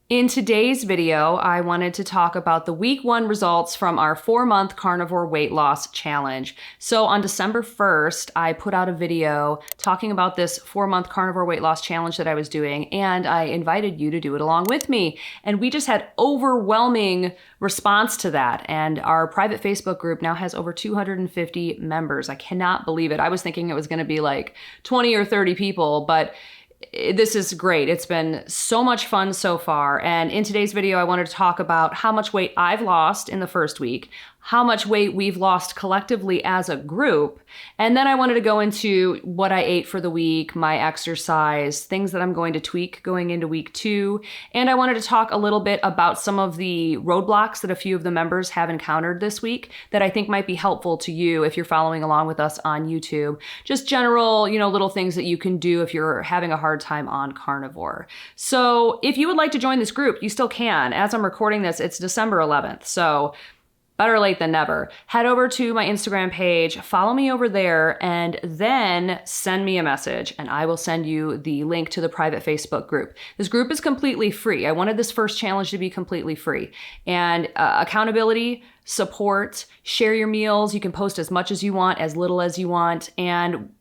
In today's video, I wanted to talk about the week 1 results from our 4-month carnivore weight loss challenge. So on December 1st, I put out a video talking about this 4-month carnivore weight loss challenge that I was doing, and I invited you to do it along with me. And we just had overwhelming response to that. And our private Facebook group now has over 250 members. I cannot believe it. I was thinking it was going to be like 20 or 30 people, but this is great. It's been so much fun so far. And in today's video, I wanted to talk about how much weight I've lost in the first week, how much weight we've lost collectively as a group. And then I wanted to go into what I ate for the week, my exercise, things that I'm going to tweak going into week 2. And I wanted to talk a little bit about some of the roadblocks that a few of the members have encountered this week that I think might be helpful to you if you're following along with us on YouTube. Just general, little things that you can do if you're having a hard time on carnivore. So if you would like to join this group, you still can. As I'm recording this, it's December 11th. So better late than never. Head over to my Instagram page, follow me over there, and then send me a message, and I will send you the link to the private Facebook group. This group is completely free. I wanted this first challenge to be completely free. And accountability, support, share your meals. You can post as much as you want, as little as you want, and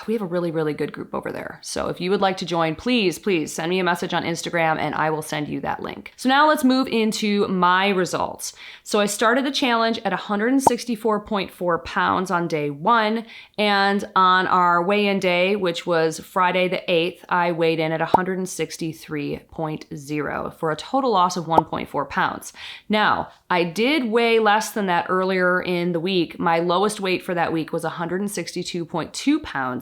we have a really, really good group over there. So if you would like to join, please send me a message on Instagram and I will send you that link. So now let's move into my results. So I started the challenge at 164.4 pounds on day 1. And on our weigh-in day, which was Friday the 8th, I weighed in at 163.0 for a total loss of 1.4 pounds. Now, I did weigh less than that earlier in the week. My lowest weight for that week was 162.2 pounds.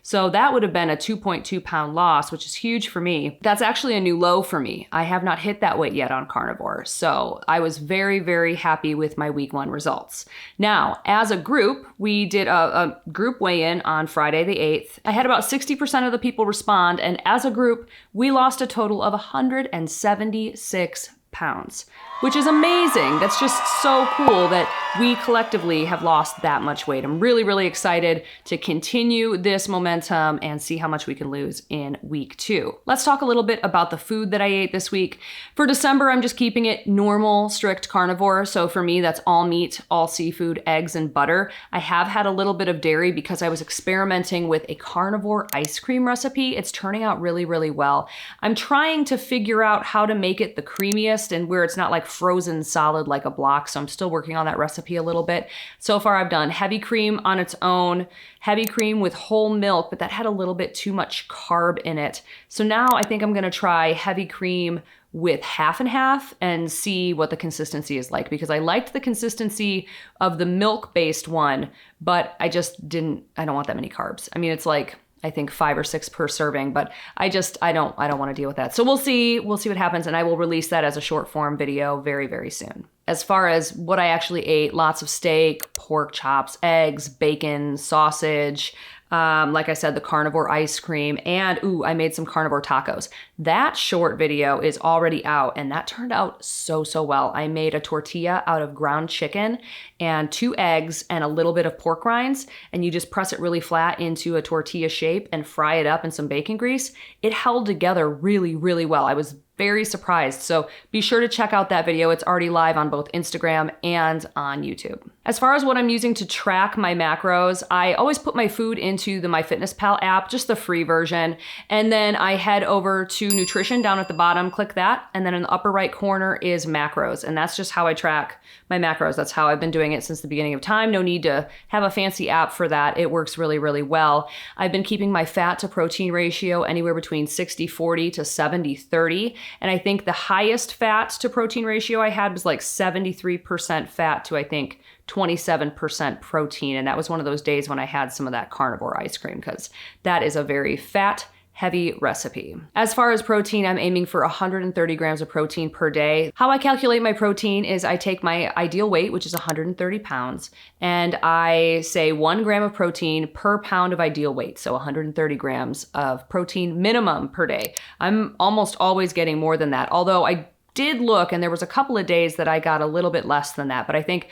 So that would have been a 2.2 pound loss, which is huge for me. That's actually a new low for me. I have not hit that weight yet on carnivore. So I was very, very happy with my week 1 results. Now, as a group, we did a group weigh-in on Friday the 8th. I had about 60% of the people respond. And as a group, we lost a total of 176 pounds, which is amazing. That's just so cool that we collectively have lost that much weight. I'm really, really excited to continue this momentum and see how much we can lose in week 2. Let's talk a little bit about the food that I ate this week. For December, I'm just keeping it normal, strict carnivore. So for me, that's all meat, all seafood, eggs, and butter. I have had a little bit of dairy because I was experimenting with a carnivore ice cream recipe. It's turning out really, really well. I'm trying to figure out how to make it the creamiest and where it's not like frozen solid like a block. So I'm still working on that recipe a little bit. So far I've done heavy cream on its own, heavy cream with whole milk, but that had a little bit too much carb in it. So now I think I'm gonna try heavy cream with half and half and see what the consistency is like, because I liked the consistency of the milk-based one, but I don't want that many carbs. I mean, it's like, I think 5 or 6 per serving, but I don't want to deal with that. So we'll see what happens, and I will release that as a short form video very, very soon. As far as what I actually ate, lots of steak, pork chops, eggs, bacon, sausage, like I said, the carnivore ice cream, and I made some carnivore tacos. That short video is already out, and that turned out so, so well. I made a tortilla out of ground chicken and 2 eggs and a little bit of pork rinds, and you just press it really flat into a tortilla shape and fry it up in some bacon grease. It held together really, really well. I was very surprised. So be sure to check out that video. It's already live on both Instagram and on YouTube. As far as what I'm using to track my macros, I always put my food into the MyFitnessPal app, just the free version. And then I head over to nutrition down at the bottom, click that. And then in the upper right corner is macros. And that's just how I track my macros. That's how I've been doing it since the beginning of time. No need to have a fancy app for that. It works really, really well. I've been keeping my fat to protein ratio anywhere between 60-40 to 70-30. And I think the highest fat to protein ratio I had was like 73% fat to, I think, 27% protein. And that was one of those days when I had some of that carnivore ice cream, because that is a very fat heavy recipe. As far as protein, I'm aiming for 130 grams of protein per day. How I calculate my protein is I take my ideal weight, which is 130 pounds, and I say 1 gram of protein per pound of ideal weight. So 130 grams of protein minimum per day. I'm almost always getting more than that, although I did look and there was a couple of days that I got a little bit less than that, but I think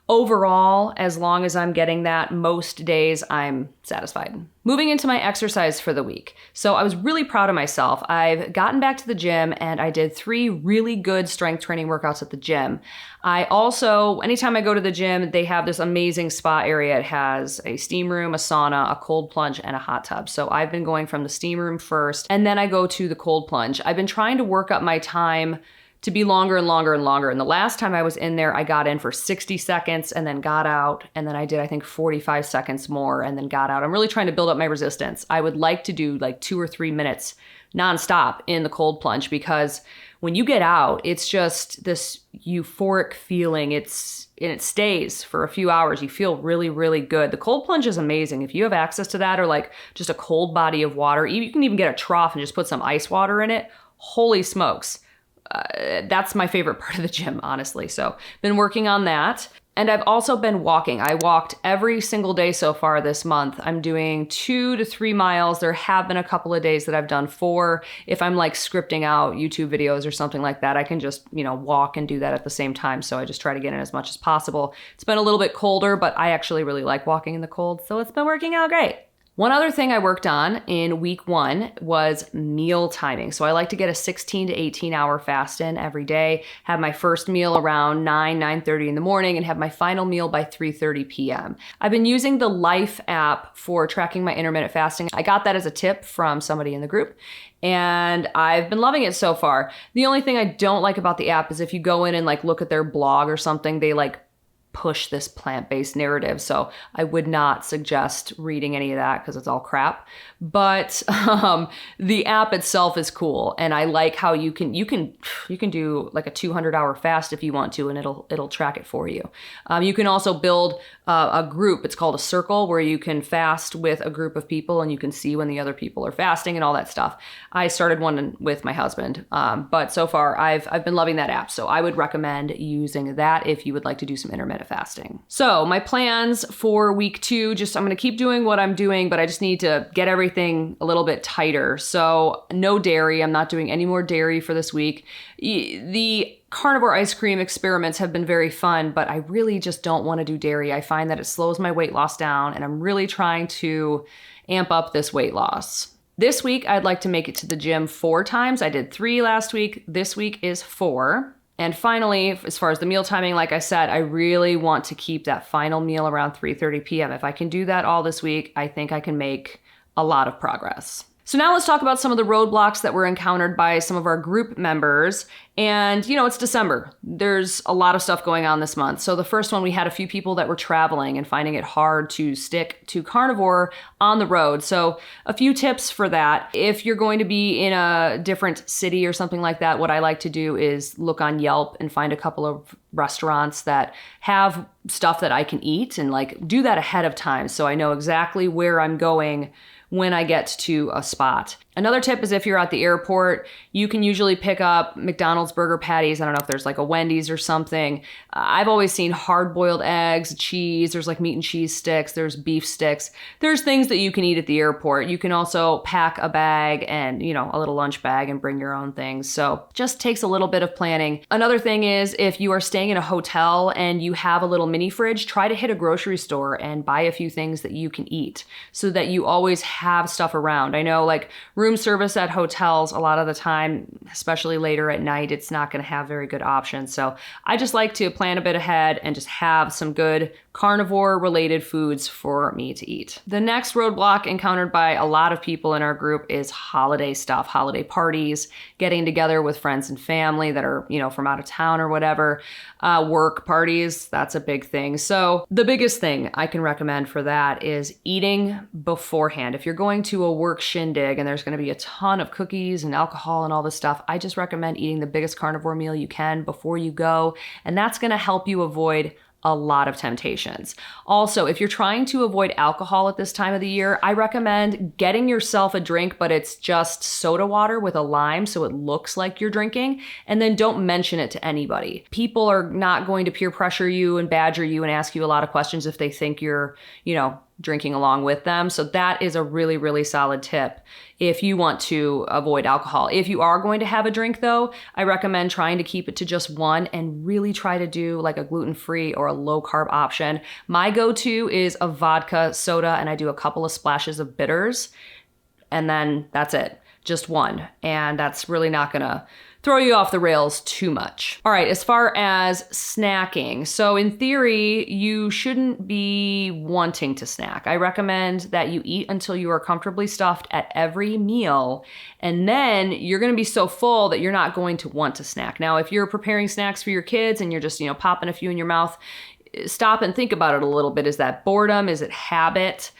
overall, as long as I'm getting that most days, I'm satisfied. Moving into my exercise for the week. So I was really proud of myself. I've gotten back to the gym and I did 3 really good strength training workouts at the gym. I also, anytime I go to the gym, they have this amazing spa area. It has a steam room, a sauna, a cold plunge, and a hot tub. So I've been going from the steam room first, and then I go to the cold plunge. I've been trying to work up my time to be longer and longer and longer. And the last time I was in there, I got in for 60 seconds and then got out. And then I did, I think, 45 seconds more and then got out. I'm really trying to build up my resistance. I would like to do like 2 or 3 minutes nonstop in the cold plunge, because when you get out, it's just this euphoric feeling. And it stays for a few hours. You feel really, really good. The cold plunge is amazing. If you have access to that, or like just a cold body of water, you can even get a trough and just put some ice water in it. Holy smokes. That's my favorite part of the gym, honestly. So been working on that. And I've also been walking. I walked every single day so far this month. I'm doing 2 to 3 miles. There have been a couple of days that I've done 4. If I'm like scripting out YouTube videos or something like that, I can just, walk and do that at the same time. So I just try to get in as much as possible. It's been a little bit colder, but I actually really like walking in the cold. So it's been working out great. One other thing I worked on in week 1 was meal timing. So I like to get a 16 to 18 hour fast in every day, have my first meal around 9:30 in the morning, and have my final meal by 3:30 p.m. I've been using the Life app for tracking my intermittent fasting. I got that as a tip from somebody in the group, and I've been loving it so far. The only thing I don't like about the app is if you go in and like look at their blog or something, they like push this plant-based narrative. So I would not suggest reading any of that because it's all crap. But the app itself is cool, and I like how you can do like a 200-hour fast if you want to, and it'll track it for you. You can also build a group. It's called a circle, where you can fast with a group of people, and you can see when the other people are fasting and all that stuff. I started one with my husband, but so far I've been loving that app. So I would recommend using that if you would like to do some intermittent fasting. So my plans for week 2, I'm going to keep doing what I'm doing, but I just need to get everything a little bit tighter. So no dairy. I'm not doing any more dairy for this week. The carnivore ice cream experiments have been very fun, but I really just don't want to do dairy. I find that it slows my weight loss down, and I'm really trying to amp up this weight loss. This week, I'd like to make it to the gym 4 times. I did 3 last week. This week is 4. And finally, as far as the meal timing, like I said, I really want to keep that final meal around 3:30 p.m. If I can do that all this week, I think I can make a lot of progress. So now let's talk about some of the roadblocks that were encountered by some of our group members. And, it's December. There's a lot of stuff going on this month. So the first one, we had a few people that were traveling and finding it hard to stick to carnivore on the road. So a few tips for that. If you're going to be in a different city or something like that, what I like to do is look on Yelp and find a couple of restaurants that have stuff that I can eat, and like do that ahead of time so I know exactly where I'm going when I get to a spot. Another tip is if you're at the airport, you can usually pick up McDonald's burger patties. I don't know if there's like a Wendy's or something. I've always seen hard-boiled eggs, cheese. There's like meat and cheese sticks. There's beef sticks. There's things that you can eat at the airport. You can also pack a bag and, a little lunch bag and bring your own things. So just takes a little bit of planning. Another thing is if you are staying in a hotel and you have a little mini fridge, try to hit a grocery store and buy a few things that you can eat so that you always have stuff around. I know like room service at hotels, a lot of the time, especially later at night, it's not going to have very good options. So I just like to plan a bit ahead and just have some good carnivore related foods for me to eat. The next roadblock encountered by a lot of people in our group is holiday stuff, holiday parties, getting together with friends and family that are, from out of town or whatever, work parties. That's a big thing. So the biggest thing I can recommend for that is eating beforehand. If you're going to a work shindig and there's going to be a ton of cookies and alcohol and all this stuff, I just recommend eating the biggest carnivore meal you can before you go. And that's going to help you avoid a lot of temptations. Also, if you're trying to avoid alcohol at this time of the year, I recommend getting yourself a drink, but it's just soda water with a lime so it looks like you're drinking, and then don't mention it to anybody. People are not going to peer pressure you and badger you and ask you a lot of questions if they think you're, drinking along with them. So that is a really, really solid tip if you want to avoid alcohol. If you are going to have a drink though, I recommend trying to keep it to just one and really try to do like a gluten-free or a low-carb option. My go-to is a vodka soda, and I do a couple of splashes of bitters, and then that's it, just one. And that's really not gonna throw you off the rails too much. All right, as far as snacking. So in theory, you shouldn't be wanting to snack. I recommend that you eat until you are comfortably stuffed at every meal, and then you're gonna be so full that you're not going to want to snack. Now, if you're preparing snacks for your kids and you're just, popping a few in your mouth, stop and think about it a little bit. Is that boredom? Is it habit?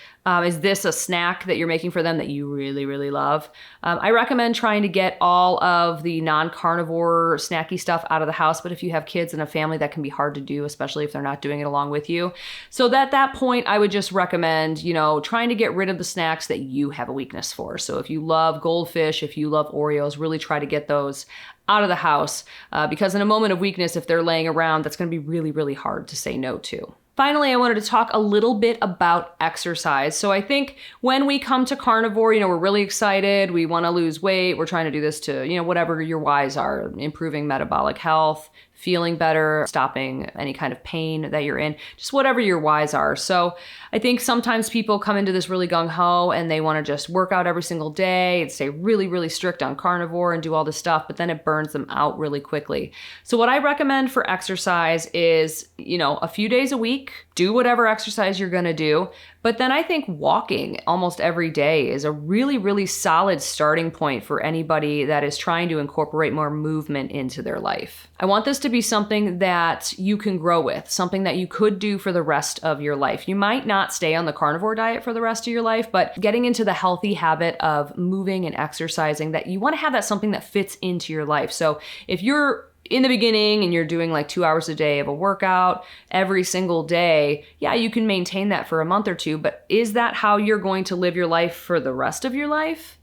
Is this a snack that you're making for them that you really, really love? I recommend trying to get all of the non-carnivore snacky stuff out of the house, but if you have kids and a family, that can be hard to do, especially if they're not doing it along with you. So at that point, I would just recommend, trying to get rid of the snacks that you have a weakness for. So if you love goldfish, if you love Oreos, really try to get those out of the house, because in a moment of weakness, if they're laying around, that's going to be really, really hard to say no to. Finally, I wanted to talk a little bit about exercise. So I think when we come to carnivore, we're really excited. We want to lose weight. We're trying to do this to, whatever your whys are, improving metabolic health, feeling better, stopping any kind of pain that you're in, just whatever your whys are. So I think sometimes people come into this really gung-ho and they want to just work out every single day and stay really, really strict on carnivore and do all this stuff, but then it burns them out really quickly. So what I recommend for exercise is, a few days a week, do whatever exercise you're going to do. But then I think walking almost every day is a really, really solid starting point for anybody that is trying to incorporate more movement into their life. I want this to be something that you can grow with, something that you could do for the rest of your life. You might not stay on the carnivore diet for the rest of your life, but getting into the healthy habit of moving and exercising, that you want to have that something that fits into your life. So if you're in the beginning and you're doing like 2 hours a day of a workout every single day, yeah, you can maintain that for a month or two, but is that how you're going to live your life for the rest of your life?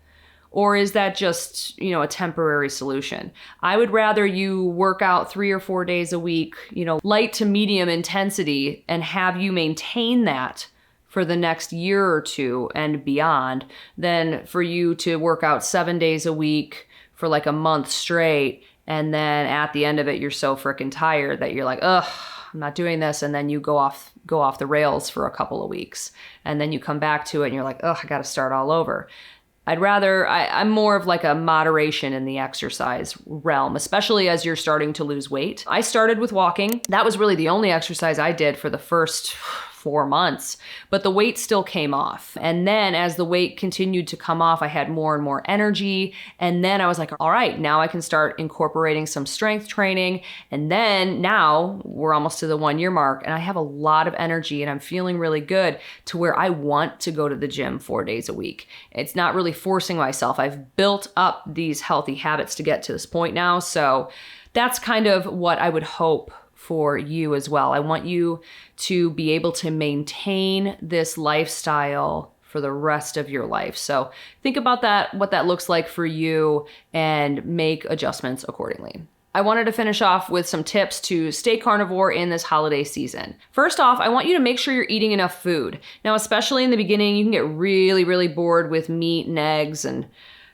Or is that just, a temporary solution? I would rather you work out 3 or 4 days a week, light to medium intensity, and have you maintain that for the next year or two and beyond, than for you to work out 7 days a week for like a month straight. And then at the end of it, you're so freaking tired that you're like, ugh, I'm not doing this. And then you go off the rails for a couple of weeks. And then you come back to it and you're like, ugh, I got to start all over. I'm more of like a moderation in the exercise realm, especially as you're starting to lose weight. I started with walking. That was really the only exercise I did for the first 4 months, but the weight still came off. And then as the weight continued to come off, I had more and more energy. And then I was like, all right, now I can start incorporating some strength training. And then now we're almost to the 1 year mark and I have a lot of energy and I'm feeling really good to where I want to go to the gym 4 days a week. It's not really forcing myself. I've built up these healthy habits to get to this point now. So that's kind of what I would hope for you as well. I want you to be able to maintain this lifestyle for the rest of your life. So think about that, what that looks like for you, and make adjustments accordingly. I wanted to finish off with some tips to stay carnivore in this holiday season. First off, I want you to make sure you're eating enough food. Now, especially in the beginning, you can get really, really bored with meat and eggs. And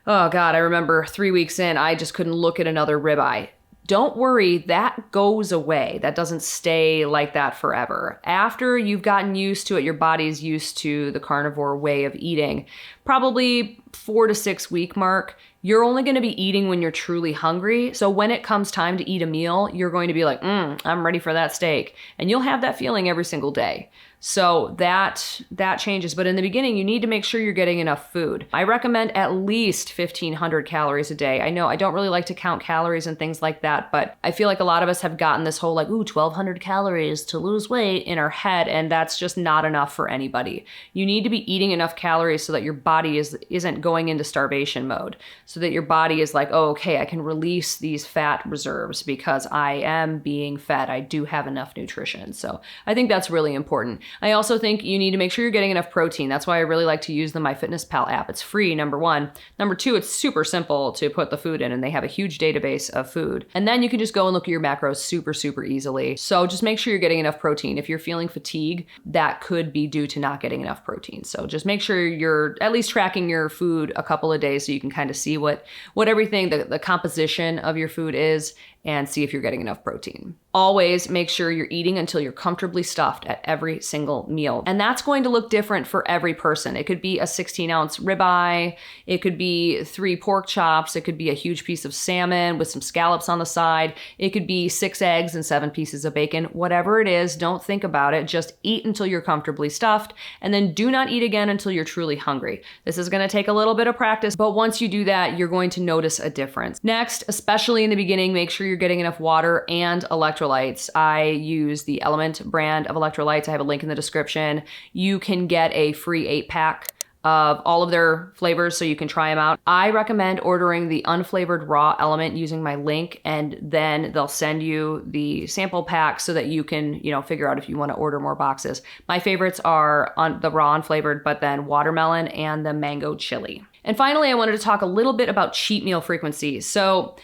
oh God, I remember 3 weeks in, I just couldn't look at another ribeye. Don't worry, that goes away. That doesn't stay like that forever. After you've gotten used to it, your body's used to the carnivore way of eating, probably 4 to 6 week mark, you're only going to be eating when you're truly hungry. So when it comes time to eat a meal, you're going to be like, I'm ready for that steak. And you'll have that feeling every single day. So that changes. But in the beginning, you need to make sure you're getting enough food. I recommend at least 1,500 calories a day. I know I don't really like to count calories and things like that, but I feel like a lot of us have gotten this whole 1,200 calories to lose weight in our head, and that's just not enough for anybody. You need to be eating enough calories so that your body isn't going into starvation mode so that your body is like, oh, okay, I can release these fat reserves because I am being fed. I do have enough nutrition. So I think that's really important. I also think you need to make sure you're getting enough protein. That's why I really like to use the MyFitnessPal app. It's free, number one. Number two, it's super simple to put the food in, and they have a huge database of food. And then you can just go and look at your macros super, super easily. So just make sure you're getting enough protein. If you're feeling fatigue, that could be due to not getting enough protein. So just make sure you're at least tracking your food a couple of days so you can kind of see what everything, the composition of your food is, and see if you're getting enough protein. Always make sure you're eating until you're comfortably stuffed at every single meal. And that's going to look different for every person. It could be a 16-ounce ribeye, it could be 3 pork chops, it could be a huge piece of salmon with some scallops on the side, it could be 6 eggs and 7 pieces of bacon. Whatever it is, don't think about it. Just eat until you're comfortably stuffed, and then do not eat again until you're truly hungry. This is gonna take a little bit of practice, but once you do that, you're going to notice a difference. Next, especially in the beginning, make sure you're getting enough water and electrolytes. I use the Element brand of electrolytes. I have a link in the description. You can get a free 8-pack of all of their flavors so you can try them out. I recommend ordering the unflavored raw Element using my link, and then they'll send you the sample pack so that you can, figure out if you want to order more boxes. My favorites are the raw unflavored, but then watermelon and the mango chili. And finally, I wanted to talk a little bit about cheat meal frequency. So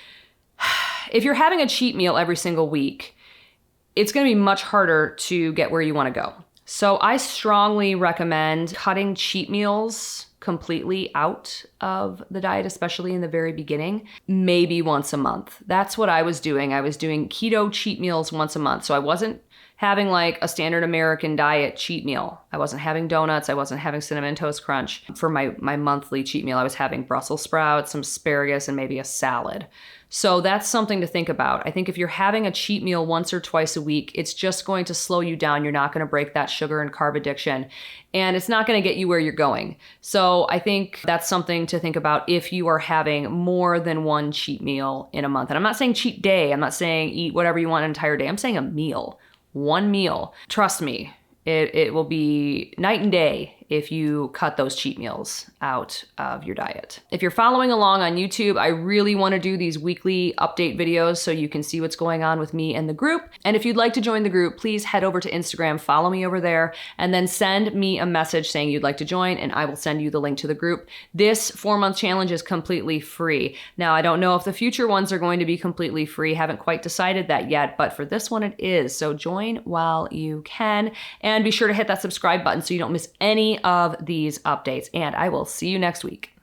if you're having a cheat meal every single week, it's going to be much harder to get where you want to go. So I strongly recommend cutting cheat meals completely out of the diet, especially in the very beginning, maybe once a month. That's what I was doing. I was doing keto cheat meals once a month. So I wasn't having like a standard American diet cheat meal. I wasn't having donuts. I wasn't having Cinnamon Toast Crunch. For my monthly cheat meal, I was having Brussels sprouts, some asparagus, and maybe a salad. So that's something to think about. I think if you're having a cheat meal once or twice a week, it's just going to slow you down. You're not going to break that sugar and carb addiction, and it's not going to get you where you're going. So I think that's something to think about if you are having more than one cheat meal in a month. And I'm not saying cheat day. I'm not saying eat whatever you want an entire day. I'm saying a meal, one meal. Trust me, it will be night and day if you cut those cheat meals out of your diet. If you're following along on YouTube, I really want to do these weekly update videos so you can see what's going on with me and the group. And if you'd like to join the group, please head over to Instagram, follow me over there, and then send me a message saying you'd like to join, and I will send you the link to the group. This 4-month challenge is completely free. Now, I don't know if the future ones are going to be completely free. Haven't quite decided that yet, but for this one it is. So join while you can, and be sure to hit that subscribe button so you don't miss any of these updates, and I will see you next week.